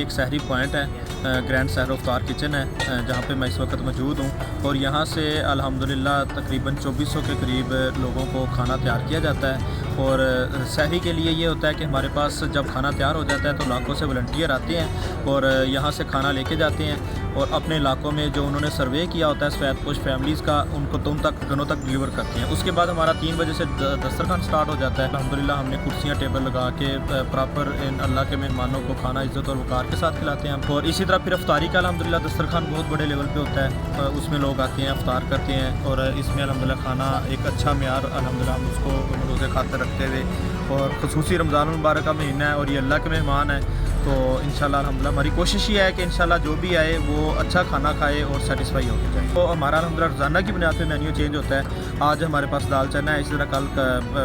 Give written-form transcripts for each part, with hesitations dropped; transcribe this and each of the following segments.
एक सहरी पॉइंट है, ग्रैंड सहर इफ्तार किचन है, जहाँ पे मैं इस वक्त मौजूद हूँ। और यहाँ से अल्हम्दुलिल्लाह तकरीबन 2400 के करीब लोगों को खाना तैयार किया जाता है। और सहरी के लिए ये होता है कि हमारे पास जब खाना तैयार हो जाता है तो इलाकों से वॉलंटियर आते हैं और यहाँ से खाना लेके जाते हैं और अपने इलाकों में जो उन्होंने सर्वे किया होता है सफ़ेदपोश फैमिलीज़ का, उनको तुम तक घरों तक डिलीवर करते हैं। उसके बाद हमारा 3 बजे से दस्तरखान स्टार्ट हो जाता है। अल्हम्दुलिल्लाह हमने कुर्सियाँ टेबल लगा के प्रॉपर इन अल्लाह के मेहमानों को खाना इज़्ज़त और वक़ार के साथ खिलाते हैं हम। और इसी तरह फिर अफ्तारी का अल्हम्दुलिल्लाह दस्तरखान बहुत बड़े लेवल पे होता है, उसमें लोग आते हैं, अफ्तार करते हैं और इसमें अल्हम्दुलिल्लाह खाना एक अच्छा मेयार अल्हम्दुलिल्लाह हम उसको रोज़े खातर रखते हुए, और ख़ुसूसी रमज़ान मुबारक का महीना है और ये अल्लाह के मेहमान है, तो इंशाल्लाह अल्हम्दुलिल्लाह हमारी कोशिश ये है कि इंशाल्लाह जो भी आए वो अच्छा खाना खाए और सेटिस्फाई होकर जाए। तो हमारा अल्हम्दुलिल्लाह रोज़ाना की बुनियाद पे मेन्यू चेंज होता है। आज हमारे पास दाल चना है, इसी तरह कल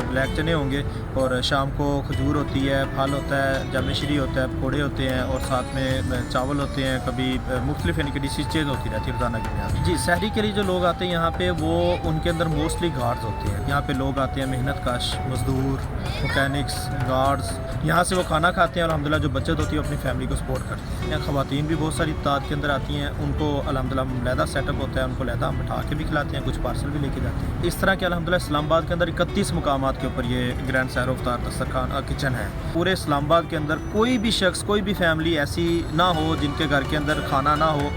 ब्लैक चने होंगे और शाम को खजूर होती है, फल होता है, जाम श्री होता है, पकौड़े होते हैं और साथ में चावल होते हैं। कभी मुख्तलिफ यानी कि डिशेज चेंज होती रहती है रोज़ाना की बुनियाद। जी, सहरी के लिए जो लोग आते हैं यहाँ पे वो उनके अंदर मोस्टली गार्ड्स होते हैं। यहाँ पे लोग आते हैं मेहनत कश मज़दूर, मैकेनिक्स, गार्ड्स, यहाँ से वो खाना खाते हैं और अल्हम्दुलिल्लाह जो बचत होती है अपनी फैमिली को सपोर्ट करते हैं। ख़वातीन भी बहुत सारी तादाद के अंदर आती हैं, उनको अल्हम्दुलिल्लाह लहदा सेटअप होता है, उनको लहदा हम बैठा के भी खिलाते हैं, कुछ पार्सल भी लेके जाते हैं। इस तरह के अल्हम्दुलिल्लाह इस्लामाबाद के अंदर 31 मुकामात के ऊपर ये ग्रैंड सहर इफ्तार दस्तरखान किचन है। पूरे इस्लामाबाद के अंदर कोई भी शख्स, कोई भी फैमिली ऐसी ना हो जिनके घर के अंदर खाना ना हो,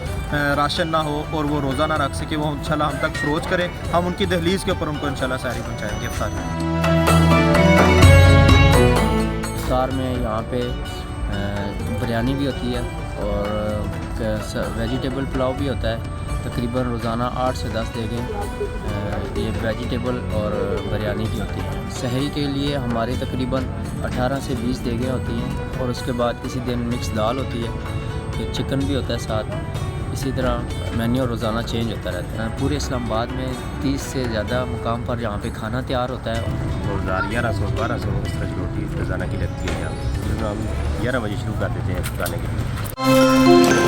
राशन ना हो और वो रोज़ा ना रख सके, वो इंशाल्लाह हम तक अप्रोच करें, हम उनकी दहलीज़ के ऊपर उनको इंशाल्लाह सहरी पहुँचाएँगे इफ्तार। इफ्तार में यहाँ पे बिरयानी भी होती है और वेजिटेबल पुलाव भी होता है। तकरीबन रोज़ाना 8 से 10 देगें ये वेजिटेबल और बिरयानी की होती है। सहरी के लिए हमारे तकरीबन 18 से 20 देगें होती हैं और उसके बाद किसी दिन मिक्स दाल होती है, फिर चिकन भी होता है साथ। इसी तरह मेन्यू रोज़ाना चेंज होता रहता है। पूरे इस्लामाबाद में 30 से ज़्यादा मुकाम पर यहाँ पे खाना तैयार होता है। और 1100-1200 इस तरह की रोटी रोज़ाना की लगती है यहाँ, जिसमें हम 11 बजे शुरू कर देते हैं खाने के लिए।